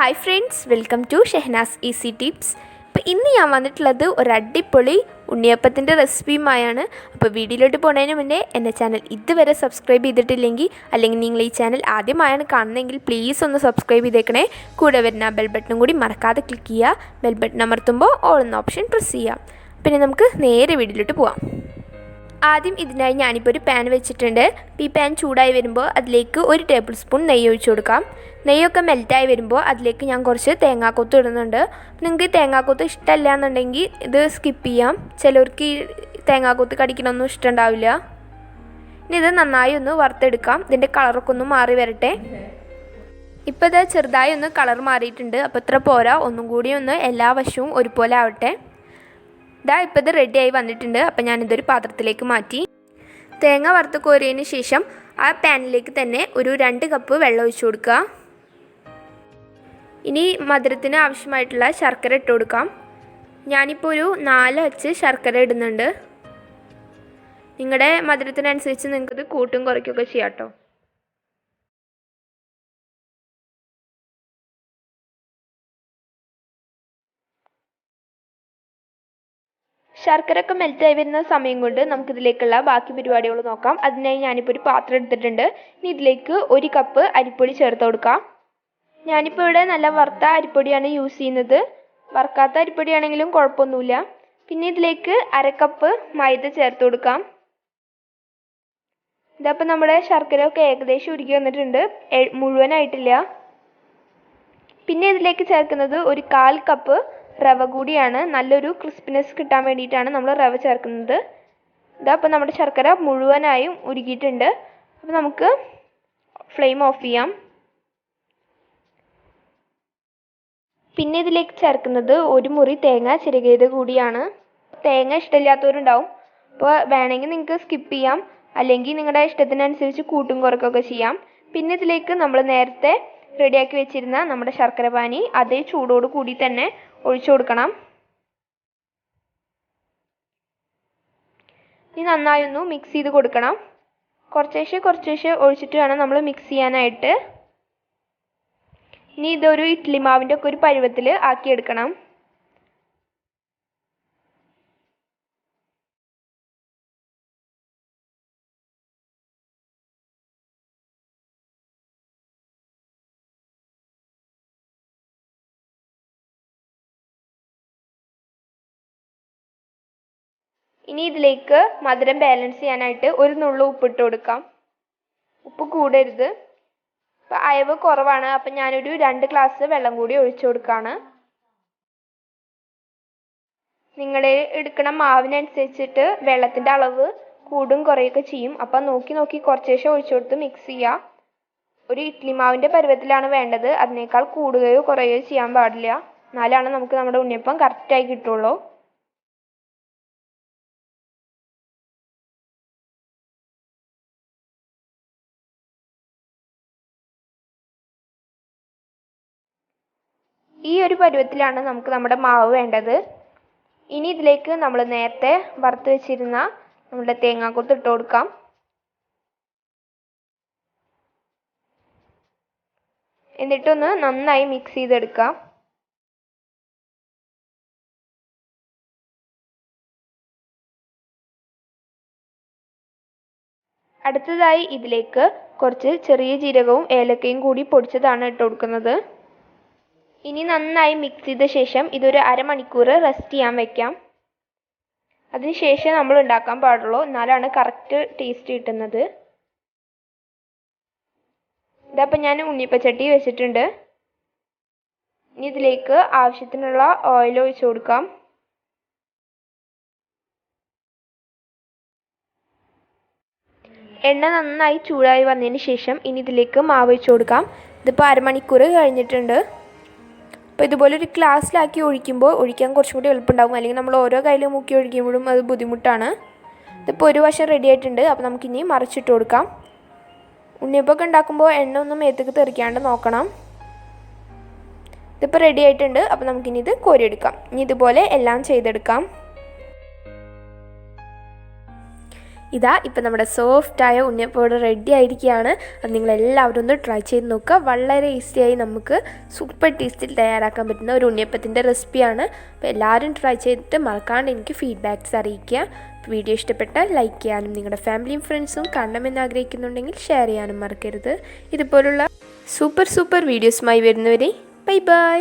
Hi friends, welcome to Shehnaz easy tips. അപ്പോൾ ഇന്ന് ഞാൻ വന്നിട്ടുള്ളത് ഒരു അടിപൊളി ഉണ്ണിയപ്പത്തിൻ്റെ റെസിപ്പിയുമായാണ്. അപ്പോൾ വീഡിയോയിലോട്ട് പോകുന്നതിന് മുന്നേ എൻ്റെ ചാനൽ ഇതുവരെ സബ്സ്ക്രൈബ് ചെയ്തിട്ടില്ലെങ്കിൽ, അല്ലെങ്കിൽ നിങ്ങൾ ഈ ചാനൽ ആദ്യമായാണ് കാണുന്നതെങ്കിൽ പ്ലീസ് ഒന്ന് സബ്സ്ക്രൈബ് ചെയ്തേക്കണേ. കൂടെ വരുന്ന ബെൽ ബട്ടണും കൂടി മറക്കാതെ ക്ലിക്ക് ചെയ്യുക. ബെൽ ബട്ടൺ അമർത്തുമ്പോൾ ഓൾ എന്ന ഓപ്ഷൻ പ്രസ് ചെയ്യാം. പിന്നെ നമുക്ക് നേരെ വീഡിയോയിലോട്ട് പോവാം. ആദ്യം ഇതിനായി ഞാനിപ്പോൾ ഒരു പാൻ വെച്ചിട്ടുണ്ട്. ഈ പാൻ ചൂടായി വരുമ്പോൾ അതിലേക്ക് 1 ടേബിൾ സ്പൂൺ നെയ്യ് ഒഴിച്ചു കൊടുക്കാം. നെയ്യൊക്കെ മെൽറ്റായി വരുമ്പോൾ അതിലേക്ക് ഞാൻ കുറച്ച് തേങ്ങാക്കൊത്ത് ഇടുന്നുണ്ട്. നിങ്ങൾക്ക് തേങ്ങാക്കൊത്ത് ഇഷ്ടമല്ല എന്നുണ്ടെങ്കിൽ ഇത് സ്കിപ്പ് ചെയ്യാം. ചിലർക്ക് ഈ തേങ്ങാക്കൊത്ത് കടിക്കണമൊന്നും ഇഷ്ടമുണ്ടാവില്ല. ഇനി ഇത് നന്നായി ഒന്ന് വറുത്തെടുക്കാം. ഇതിൻ്റെ കളറൊക്കെ ഒന്ന് മാറി വരട്ടെ. ഇപ്പോൾ ഇത് ചെറുതായി ഒന്ന് കളർ മാറിയിട്ടുണ്ട്. അപ്പോൾ ഇത്ര പോരാ, ഒന്നും കൂടി ഒന്ന് എല്ലാ വശവും ഒരുപോലെ ആവട്ടെ. ഇപ്പോൾ ഇത് റെഡിയായി വന്നിട്ടുണ്ട്. അപ്പോൾ ഞാനിതൊരു പാത്രത്തിലേക്ക് മാറ്റി. തേങ്ങ വറുത്ത് കോരിയതിന് ശേഷം ആ പാനിലേക്ക് തന്നെ ഒരു 2 കപ്പ് വെള്ളം ഒഴിച്ചു കൊടുക്കുക. ഇനി മധുരത്തിന് ആവശ്യമായിട്ടുള്ള ശർക്കര ഇട്ട് കൊടുക്കാം. ഞാനിപ്പോൾ ഒരു 4 അച്ച് ശർക്കര ഇടുന്നുണ്ട്. നിങ്ങളുടെ മധുരത്തിനനുസരിച്ച് നിങ്ങൾക്കത് കൂട്ടും കുറയ്ക്കുകയൊക്കെ ചെയ്യാം കേട്ടോ. ശർക്കരയൊക്കെ മെൽറ്റായി വരുന്ന സമയം കൊണ്ട് നമുക്കിതിലേക്കുള്ള ബാക്കി പരിപാടികൾ നോക്കാം. അതിനായി ഞാനിപ്പോൾ ഒരു പാത്രം എടുത്തിട്ടുണ്ട്. ഇനി ഇതിലേക്ക് 1 കപ്പ് അരിപ്പൊടി ചേർത്ത് കൊടുക്കാം. ഞാനിപ്പോൾ ഇവിടെ നല്ല വറുത്ത അരിപ്പൊടിയാണ് യൂസ് ചെയ്യുന്നത്. വറുക്കാത്ത അരിപ്പൊടിയാണെങ്കിലും കുഴപ്പമൊന്നുമില്ല. പിന്നെ ഇതിലേക്ക് 1/2 കപ്പ് മൈദ ചേർത്ത് കൊടുക്കാം. ഇതപ്പോൾ നമ്മുടെ ശർക്കരയൊക്കെ ഏകദേശം ഉരുകി വന്നിട്ടുണ്ട്, മുഴുവനായിട്ടില്ല. പിന്നെ ഇതിലേക്ക് ചേർക്കുന്നത് ഒരു 1/4 കപ്പ് റവ കൂടിയാണ്. നല്ലൊരു ക്രിസ്പിനെസ് കിട്ടാൻ വേണ്ടിയിട്ടാണ് നമ്മൾ റവ ചേർക്കുന്നത്. അപ്പോൾ നമ്മുടെ ശർക്കര മുഴുവനായും ഉരുകിയിട്ടുണ്ട്. അപ്പോൾ നമുക്ക് ഫ്ലെയിം ഓഫ് ചെയ്യാം. പിന്നെ ഇതിലേക്ക് ചേർക്കുന്നത് 1 മുറി തേങ്ങ ചിരകിയത് കൂടിയാണ്. തേങ്ങ ഇഷ്ടമില്ലാത്തവരുണ്ടാവും, അപ്പോൾ വേണമെങ്കിൽ നിങ്ങൾക്ക് സ്കിപ്പ് ചെയ്യാം, അല്ലെങ്കിൽ നിങ്ങളുടെ ഇഷ്ടത്തിനനുസരിച്ച് കൂട്ടും കുറയ്ക്കുകയൊക്കെ ചെയ്യാം. പിന്നെ ഇതിലേക്ക് നമ്മൾ നേരത്തെ റെഡിയാക്കി വെച്ചിരുന്ന നമ്മുടെ ശർക്കര പാനി അതേ ചൂടോട് കൂടി തന്നെ ഒഴിച്ചു കൊടുക്കണം. ഇനി നന്നായി ഒന്ന് മിക്സ് ചെയ്ത് കൊടുക്കണം. കുറച്ചേശ്ശെ ഒഴിച്ചിട്ട് വേണം നമ്മൾ മിക്സ് ചെയ്യാനായിട്ട്. ഇനി ഇതൊരു ഇഡ്ഡലി മാവിൻ്റെ ഒക്കെ ഒരു പരുവത്തിൽ ആക്കിയെടുക്കണം. ഇനി ഇതിലേക്ക് മധുരം ബാലൻസ് ചെയ്യാനായിട്ട് 1 നുള്ളു ഉപ്പിട്ട് കൊടുക്കാം. ഉപ്പ് കൂടരുത്. അപ്പോൾ അയവ് കുറവാണ്, അപ്പം ഞാനൊരു 2 ഗ്ലാസ് വെള്ളം കൂടി ഒഴിച്ചു കൊടുക്കുകയാണ്. നിങ്ങൾ എടുക്കണ മാവിനനുസരിച്ചിട്ട് വെള്ളത്തിൻ്റെ അളവ് കൂടും കുറയൊക്കെ ചെയ്യും. അപ്പം നോക്കി കുറച്ചേശ്ശെ ഒഴിച്ചു കൊടുത്ത് മിക്സ് ചെയ്യുക. ഒരു ഇഡ്ഡലി മാവിൻ്റെ പരുവത്തിലാണ് വേണ്ടത്. അതിനേക്കാൾ കൂടുകയോ കുറയുകയോ ചെയ്യാൻ പാടില്ല. എന്നാലാണ് നമുക്ക് നമ്മുടെ ഉണ്ണിയപ്പം കറക്റ്റായി കിട്ടുള്ളൂ. ഈ ഒരു പരുവത്തിലാണ് നമുക്ക് നമ്മുടെ മാവ് വേണ്ടത്. ഇനി ഇതിലേക്ക് നമ്മൾ നേരത്തെ വറുത്ത് വെച്ചിരുന്ന നമ്മുടെ തേങ്ങാക്കൊത്ത് ഇട്ട് കൊടുക്കാം. എന്നിട്ടൊന്ന് നന്നായി മിക്സ് ചെയ്തെടുക്കാം. അടുത്തതായി ഇതിലേക്ക് കുറച്ച് ചെറിയ ജീരകവും ഏലക്കയും കൂടി പൊടിച്ചതാണ് ഇട്ട് കൊടുക്കുന്നത്. ഇനി നന്നായി മിക്സ് ചെയ്ത ശേഷം ഇതൊരു 1/2 മണിക്കൂർ റെസ്റ്റ് ചെയ്യാൻ വെക്കാം. അതിനുശേഷം നമ്മൾ ഉണ്ടാക്കാൻ പാടുള്ളൂ, എന്നാലാണ് കറക്റ്റ് ടേസ്റ്റ് കിട്ടുന്നത്. ഇതപ്പോൾ ഞാൻ ഉണ്ണിയപ്പച്ചട്ടി വെച്ചിട്ടുണ്ട്. ഇനി ഇതിലേക്ക് ആവശ്യത്തിനുള്ള ഓയിൽ ഒഴിച്ചു കൊടുക്കാം. എണ്ണ നന്നായി ചൂടായി വന്നതിന് ശേഷം ഇനി ഇതിലേക്ക് മാവ് ഒഴിച്ചു കൊടുക്കാം. ഇതിപ്പോൾ 1/2 മണിക്കൂർ കഴിഞ്ഞിട്ടുണ്ട്. അപ്പോൾ ഇതുപോലൊരു ഗ്ലാസ്സിലാക്കി ഒഴിക്കാൻ കുറച്ചും കൂടി എളുപ്പമുണ്ടാകും. അല്ലെങ്കിൽ നമ്മൾ ഓരോ കയ്യിലും മുക്കി ഒഴിക്കുമ്പോഴും അത് ബുദ്ധിമുട്ടാണ്. ഇതിപ്പോൾ ഒരു വശം റെഡി ആയിട്ടുണ്ട്. അപ്പോൾ നമുക്കിനി മറിച്ചിട്ട് കൊടുക്കാം. ഉണ്ണിയപ്പമൊക്കെ ഉണ്ടാക്കുമ്പോൾ എണ്ണ ഒന്നും മേത്തേക്ക് തെറിക്കാണ്ട് നോക്കണം. ഇതിപ്പോൾ റെഡി ആയിട്ടുണ്ട്. അപ്പോൾ നമുക്കിനി ഇത് കോരിയെടുക്കാം. ഇനി ഇതുപോലെ എല്ലാം ചെയ്തെടുക്കാം. ഇതാ ഇപ്പം നമ്മുടെ സോഫ്റ്റായ ഉണ്ണിയപ്പം ഇവിടെ റെഡി ആയിരിക്കുകയാണ്. അത് നിങ്ങളെല്ലാവരും ഒന്ന് ട്രൈ ചെയ്ത് നോക്കുക. വളരെ ഈസിയായി നമുക്ക് സൂപ്പർ ടേസ്റ്റിൽ തയ്യാറാക്കാൻ പറ്റുന്ന ഒരു ഉണ്ണിയപ്പത്തിൻ്റെ റെസിപ്പിയാണ്. അപ്പോൾ എല്ലാവരും ട്രൈ ചെയ്തിട്ട് മറക്കാണ്ട് എനിക്ക് ഫീഡ്ബാക്ക്സ് അറിയിക്കുക. വീഡിയോ ഇഷ്ടപ്പെട്ടാൽ ലൈക്ക് ചെയ്യാനും നിങ്ങളുടെ ഫാമിലിയും ഫ്രണ്ട്സും കാണണമെന്ന് ആഗ്രഹിക്കുന്നുണ്ടെങ്കിൽ ഷെയർ ചെയ്യാനും മറക്കരുത്. ഇതുപോലുള്ള സൂപ്പർ വീഡിയോസുമായി വരുന്നവരെ ബൈ ബൈ.